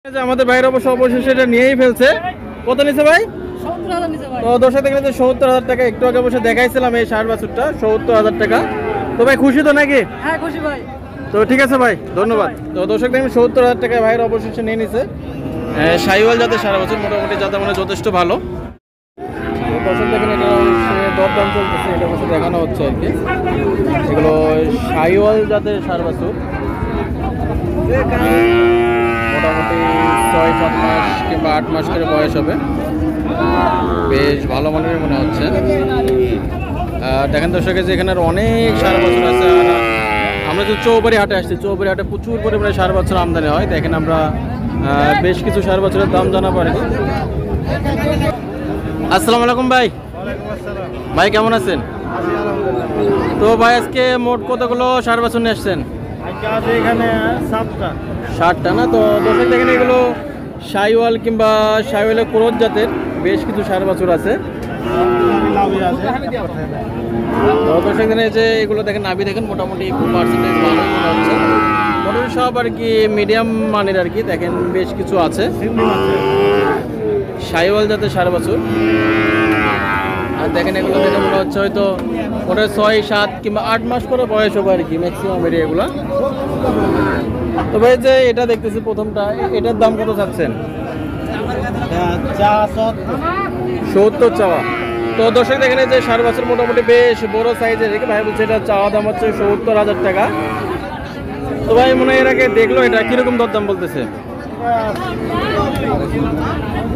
আমাদের ভাইয়ের অবশ্য অবশেষে এটা নিয়েই ফেলছে। কত নিছে ভাই? 70,000 নিছে ভাই। তো দর্শক দেখলেন যে 70,000 টাকা, একটু আগে অবশ্য দেখাইছিলাম এই 60 বছরটা 70,000 টাকা। তো ভাই খুশি তো নাকি? হ্যাঁ খুশি ভাই। তো ঠিক আছে ভাই, ধন্যবাদ। তো দর্শক দেখলেন 70,000 টাকা ভাইয়ের অবশেষে নিয়ে নিছে। শাহিওয়াল জাতের 60 বছর, মোটামুটি জাতের মানে যথেষ্ট ভালো। দর্শক দেখেন এটা দরদাম চলতেছে, এটা অবশ্য দেখানো হচ্ছে আর কি। এগুলো শাহিওয়াল জাতের 60 বছর, মোটামুটি 6-7 মাস কিংবা 8 মাস করে বয়স হবে। বেশ ভালো মানের মনে হচ্ছে। দেখেন দর্শকের যে এখানে অনেক 60 বছর আছে। আর আমরা যে চৌবাড়ি হাটে আসছি, চৌবাড়ি হাটে প্রচুর পরিমাণে 60 বছর আমদানি হয়। দেখেন আমরা বেশ কিছু 60 বছরের দাম জানাবো আর কি। আসসালামু আলাইকুম ভাই। ভাই কেমন আছেন? তো ভাই আজকে মোট কতগুলো 60 বছর নিয়ে আসছেন? এখানে 7টা না? তো দর্শক দেখেন এগুলো শাহিওয়াল কিংবা শাহিওয়ালের ক্রস জাতের বেশ কিছু 60 বছর আছে। তো দর্শক দেখেন যে এগুলো দেখেন নাভি দেখেন মোটামুটি পার্সেন্টেজ ভালোই মনে হচ্ছে। মোটামুটি সব আর কি মিডিয়াম মানের আর কি। দেখেন বেশ কিছু আছে শাহিওয়াল জাতের 60 বছর। আর দেখেন এগুলো দেখে মনে হচ্ছে হয়তো ওটা 6-7 কিংবা 8 মাস করে বয়স হবে আর কি ম্যাক্সিমাম এরিয়া এগুলা। তো ভাই যে এটা দেখতেছি প্রথমটা, এটার দাম কত চাচ্ছেন? 70 চাওয়া। তো দর্শক দেখেন যে 60 বছর মোটামুটি বেশ বড় সাইজের রেখে ভাই বলছে এটা চাওয়া দাম হচ্ছে 70,000 টাকা। তো ভাই মনে হয় এর আগে দেখলো এটা কিরকম দরদাম বলতেছে?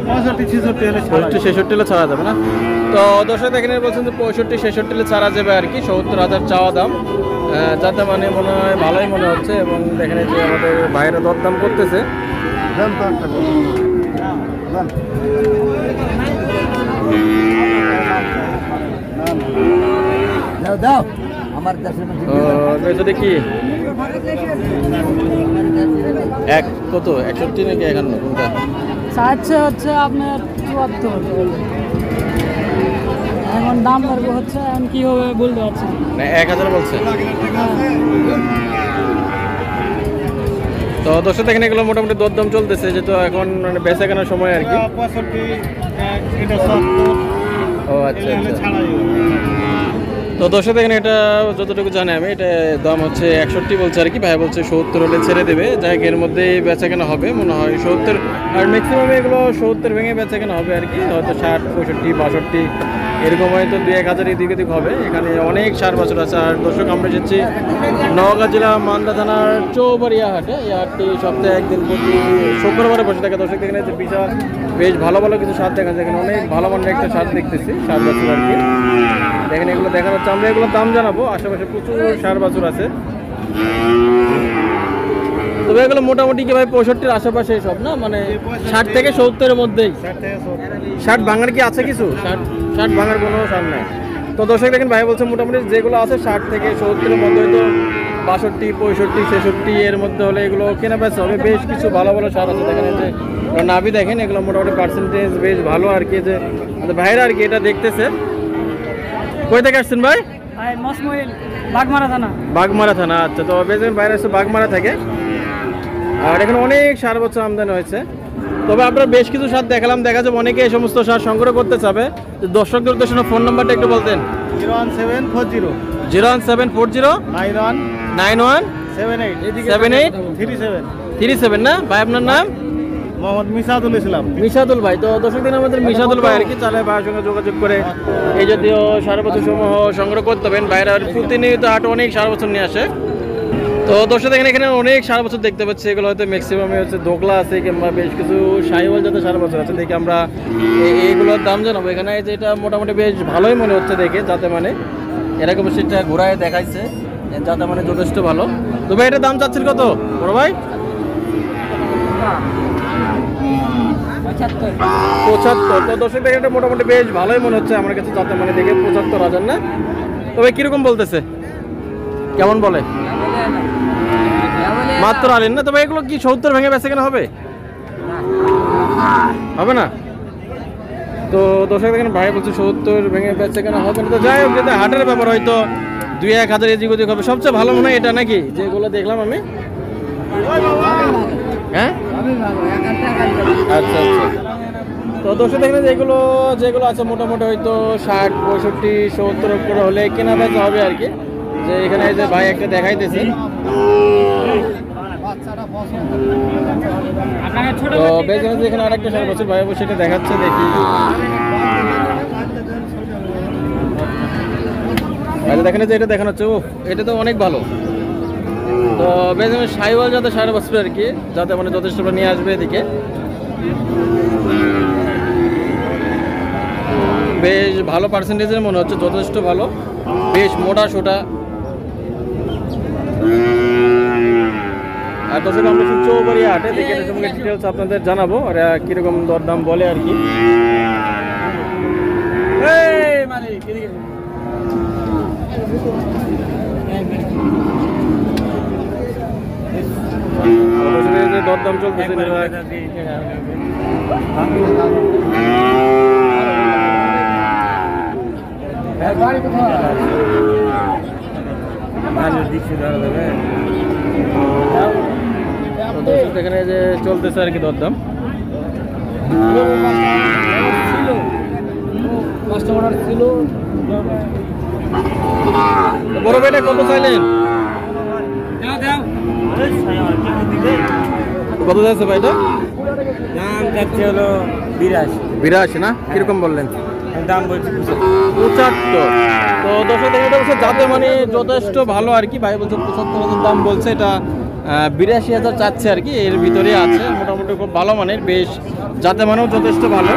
65-66 হলে ছাড়া যাবে না? তো দর্শক দেখেন বলছেন যে 65-66 হলে ছাড়া যাবে আর কি। 70,000 চাওয়া দাম, যাতে মানে মনে হয় ভালোই মনে হচ্ছে। এবং দেখেন যে আমাদের বাইরে দরদাম করতেছে। কি এক কত 61 নাকি 51 কোনটা? হচ্ছে আপনার 74। এখন দাম বাড়বে হচ্ছে, এখন কি হবে বলতে পারছি না। 1000 বলছে। তো দর্শক দেখেন এগুলো মোটামুটি দরদাম চলতেছে, যেহেতু এখন মানে বেচা কেনার সময় আর কি। ও আচ্ছা। তো দর্শক দেখেন এটা যতটুকু জানি আমি, এটা দাম হচ্ছে 61 বলছে আর কি। ভাই বলছে 70 হলে ছেড়ে দেবে, যাই এর মধ্যে বেচা কেনা হবে মনে হয় 70। আর ম্যাক্সিমাম এগুলো 70 ভেঙে বেচা কেনা হবে আর কি। হয়তো 60, 65, 62 এরকম হয়তো 2-1000 এদিক ওদিক হবে। এখানে অনেক 60 বছর আছে। আর দর্শক আমরা এসেছি নওগাঁ জেলা মান্দা থানার চৌবাড়িয়া হাটে। এই হাটটি সপ্তাহে একদিন প্রতি শুক্রবারে বসে থাকে। দর্শক দেখেন যে বিশাল বেশ ভালো ভালো কিছু স্বাদ দেখা যায়। এখানে অনেক ভালো মানের একটা স্বাদ দেখতেছি 60 বছর আর কি। দেখেন এগুলো দেখা যাচ্ছে, আমরা এগুলোর দাম জানাবো। আশেপাশে প্রচুর 60 বছর আছে। তবে এগুলো মোটামুটি কি ভাই 65-র আশেপাশে সব না, মানে 60 থেকে 70-এর মধ্যেই। 60 ভাঙার কি আছে কিছু? 60 ভাঙার কোনো সার নাই। তো দর্শক দেখেন ভাই বলছে মোটামুটি যেগুলো আছে 60 থেকে 70-এর মধ্যে, হয়তো 62, 65, 66 এর মধ্যে হলে এগুলো কেনা বেচা হবে। বেশ কিছু ভালো ভালো সার আছে। দেখেন যে নাভি দেখেন এগুলো মোটামুটি পার্সেন্টেজ বেশ ভালো আর কি। যে ভাইরা আর কি এটা দেখতেছে। কই থেকে আসছেন ভাই? বাগমারা থানা। বাগমারা থানা, আচ্ছা। তো বেশ বাইরে আসছে বাগমারা থেকে। আর এখানে অনেক 60 বছর আমদানি হয়েছে। তবে আপনারা বেশ কিছু সার দেখালাম, দেখা যাবে অনেকে এই সমস্ত সার সংগ্রহ করতে চাবে। দর্শকদের উদ্দেশ্যে ফোন নাম্বারটা একটু বলতেন। 01740 91 78 37 না ভাই? আপনার নাম? মোহাম্মদ মিসাদুল ইসলাম। মিসাদুল ভাই। তো দর্শক দিন আমাদের মিসাদুল ভাই আর কি চালে ভাইয়ের সঙ্গে যোগাযোগ করে এই জাতীয় 60 বছর সমূহ সংগ্রহ করতে হবেন। বাইরে প্রতিনিয়ত হাটে অনেক 60 বছর নিয়ে আসে। তো দর্শক দেখেন এখানে অনেক 60 বছর দেখতে পাচ্ছি। এগুলো হয়তো ম্যাক্সিমামে হচ্ছে দোকলা আছে কিংবা বেশ কিছু শাহিওয়াল যাতে 60 বছর আছে। দেখি আমরা এইগুলোর দাম জানাবো। এখানে যে এটা মোটামুটি বেশ ভালোই মনে হচ্ছে দেখে, যাতে মানে এরকম সেটা ঘোরায় দেখাইছে, যাতে মানে যথেষ্ট ভালো। তো ভাই এটার দাম চাচ্ছেন কত বড় ভাই? 75। তো দর্শক দেখেন এটা মোটামুটি বেশ ভালোই মনে হচ্ছে আমার কাছে, যাতে মানে দেখে 75,000 না। তবে কিরকম বলতেছে, কেমন বলে? মাত্র আলেন না? তবে এগুলো কি 70 ভেঙে বেচে কেনা হবে? হবে না? তো দর্শক দেখেন ভাই বলছে 70 ভেঙে বেচে কেনা হবে না। তো যাই হোক, যদি হাটের ব্যাপার হয়তো 2-1000 এদিক ওদিক হবে। সবচেয়ে ভালো মনে হয় এটা নাকি, যেগুলো দেখলাম আমি। হ্যাঁ আচ্ছা আচ্ছা। তো দর্শক দেখেন যেগুলো যেগুলো আছে মোটামুটি হয়তো 60, 65, 70 করে হলে কেনা বেচা হবে আর কি। যে এখানে যে ভাই একটা দেখাইতেছে, তো বেচে এখানে আরেকটা 60 বছর ভাই অবশ্যই এটা দেখাচ্ছে, দেখি দেখেন যে এটা দেখানো হচ্ছে। ও এটা তো অনেক ভালো। তো বেশ সাইওয়াল যাতে 60 বছর আর কি, যাতে মানে যথেষ্ট নিয়ে আসবে এদিকে। বেশ ভালো পার্সেন্টেজের মনে হচ্ছে, যথেষ্ট ভালো, বেশ মোটা সোটা। আর দর্শক আমরা চৌবাড়ি হাটে দেখে এটার সঙ্গে ডিটেলস আপনাদের জানাবো আর কিরকম দরদাম বলে আর কি। দরদাম চলতেছে এখানে যে চলতেছে আর কি দরদাম। বড় ভাইটা কত চাইলেন? কত যাচ্ছে ভাইটা? দাম যাচ্ছে হলো 82 না? কিরকম বললেন? দাম বলছি 75। তো দর্শক দেখে এটা বলছে যাতে মানে যথেষ্ট ভালো আর কি। ভাই বলছে 75,000 দাম বলছে, এটা 82,000 চাচ্ছে আর কি, এর ভিতরে আছে মোটামুটি খুব ভালো মানের, বেশ যাতে মানেও যথেষ্ট ভালো।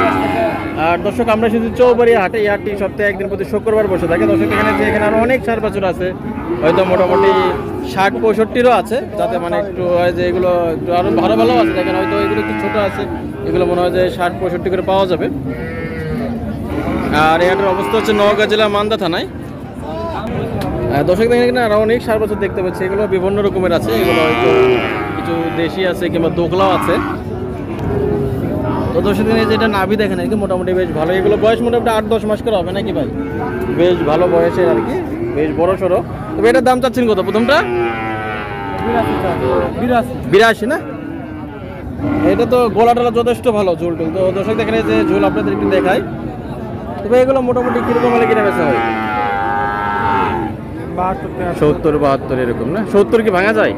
আর দর্শক আমরা শুধু চৌবাড়ি হাটে, এই হাটটি সপ্তাহে একদিন প্রতি শুক্রবার বসে থাকে। দর্শক এখানে যে এখানে আরও অনেক 60 বছর আছে, হয়তো মোটামুটি 60-65ও আছে, যাতে মানে একটু হয় যে এগুলো একটু আরও ভালো ভালো আছে। দেখেন হয়তো এগুলো একটু ছোটো আছে, এগুলো মনে হয় যে 60-65 করে পাওয়া যাবে। আর এই হাটের অবস্থা হচ্ছে নওগাঁ জেলা মান্দা থানায়। দর্শক দেখেন এখানে আরও অনেক 60 বছর দেখতে পাচ্ছি, এগুলো বিভিন্ন রকমের আছে, এগুলো হয়তো কিছু দেশি আছে কিংবা দোকলাও আছে। তো দর্শক দিনে যেটা নাভি দেখেন আর কি মোটামুটি বেশ ভালো, এগুলো বয়স মোটামুটি 8-10 মাস করে হবে নাকি ভাই? বেশ ভালো বয়সের আর কি, বেশ বড় সড়ো। তবে এটার দাম চাচ্ছেন কত প্রথমটা? 82 না? এটা তো গোলাটা যথেষ্ট ভালো, ঝোল টুল। তো দর্শক দেখেন যে ঝোল আপনাদের একটু দেখায়। তবে এগুলো মোটামুটি কিরকম হলে কিনে বেচা হয়? 70-72 এরকম না? 70 কি ভাঙা যায়?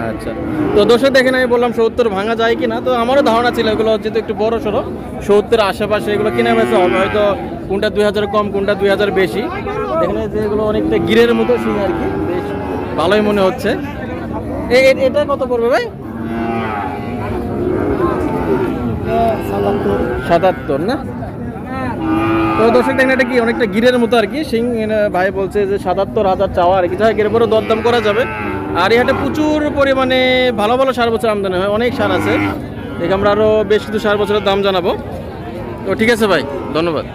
আচ্ছা। তো দর্শক দেখেন আমি বললাম 70 ভাঙা যায় কিনা, তো আমারও ধারণা ছিল এগুলো যেহেতু একটু বড় সড়ো 70 আশেপাশে এগুলো কিনে বেচা হবে, হয়তো কোনটা 2000 কম কোনটা 2000 বেশি। দেখেন যে এগুলো অনেকটা গিরের মতো শিং আর কি, বেশ ভালোই মনে হচ্ছে। এটা কত পড়বে ভাই? 77 না? তো দর্শক দেখেন এটা কি অনেকটা গিরের মতো আর কি সিং। ভাই বলছে যে 77,000 চাওয়া আর কি, যাই এর পরে দরদাম করা যাবে। আর এই হাটে প্রচুর পরিমাণে ভালো ভালো 60 বছর আমদানি হয়, অনেক সার আছে। দেখে আমরা আরও বেশ কিছু 60 বছরের দাম জানাবো। তো ঠিক আছে ভাই, ধন্যবাদ।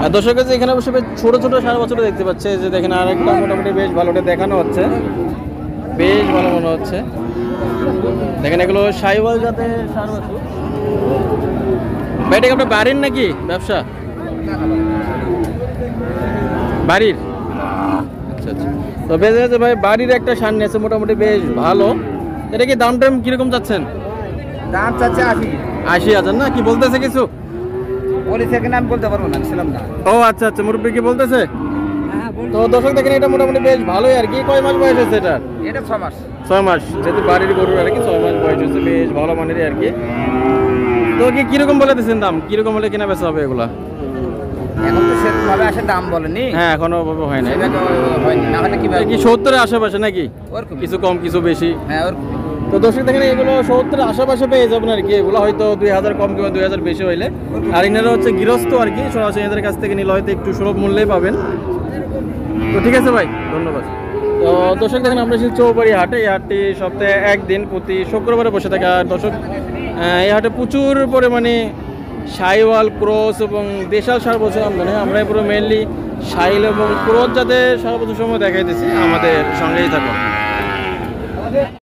আর দর্শক যে এখানে বসে ছোটো ছোটো 60 বছর দেখতে পাচ্ছে, যে দেখেন আরেকটা মোটামুটি বেশ ভালোটা দেখানো হচ্ছে, বেশ ভালো মনে হচ্ছে। দেখেন এগুলো সাইওয়াল জাতের 60 বছর। ভাই এটা আপনার বাড়ির নাকি ব্যবসা? বাড়ির? আচ্ছা আচ্ছা। তো বেশ আছে ভাই, বাড়ির একটা সামনে আছে মোটামুটি বেশ ভালো। এটা কি দাম টাইম কিরকম চাচ্ছেন? দাম চাচ্ছে 80,000 না? কি বলতেছে কিছু? বলেছে কিনা আমি বলতে পারবো না, ছিলাম না। ও আচ্ছা আচ্ছা, মুরব্বী কি বলতেছে? তো দর্শক দেখেন এটা মোটামুটি বেশ ভালোই আর কি। কয় মাস বয়স হয়েছে এটার? এটা 6 মাস। 6 মাস, যেহেতু বাড়ির গরুর আর কি 6 মাস বয়স হয়েছে, বেশ ভালো মানেরই আর কি। তো কি কিরকম বলে দিচ্ছেন দাম? কিরকম হলে কেনা বেচা হবে এগুলা? এখন তো সেরকমভাবে আসে দাম বলেনি। হ্যাঁ এখনো হয় না। এটা তো হয়নি, না হলে কি কি 70-এর আশেপাশে নাকি? ওরকম কিছু কম কিছু বেশি? হ্যাঁ ওরকম। তো দর্শক দেখেন এগুলো 70-এর আশেপাশে পেয়ে যাবেন আর কি। এগুলো হয়তো 2000 কম কিংবা 2000 বেশি হইলে। আর ইনারা হচ্ছে গৃহস্থ আর কি, সরাসরি এদের কাছ থেকে নিলে হয়তো একটু সুলভ মূল্যেই পাবেন। তো ঠিক আছে ভাই, ধন্যবাদ। তো দর্শক দেখেন আমরা এসেছি চৌবাড়ি হাটে। এই হাটটি সপ্তাহে একদিন প্রতি শুক্রবারে বসে থাকে। আর দর্শক এই হাটে প্রচুর পরিমাণে সাইওয়াল, ক্রস এবং দেশাল 60 বছর আমদানি হয়। আমরা পুরো মেনলি সাইল এবং ক্রস যাতে 60 বছর সময় দেখাইতেছি, আমাদের সঙ্গেই থাকুন।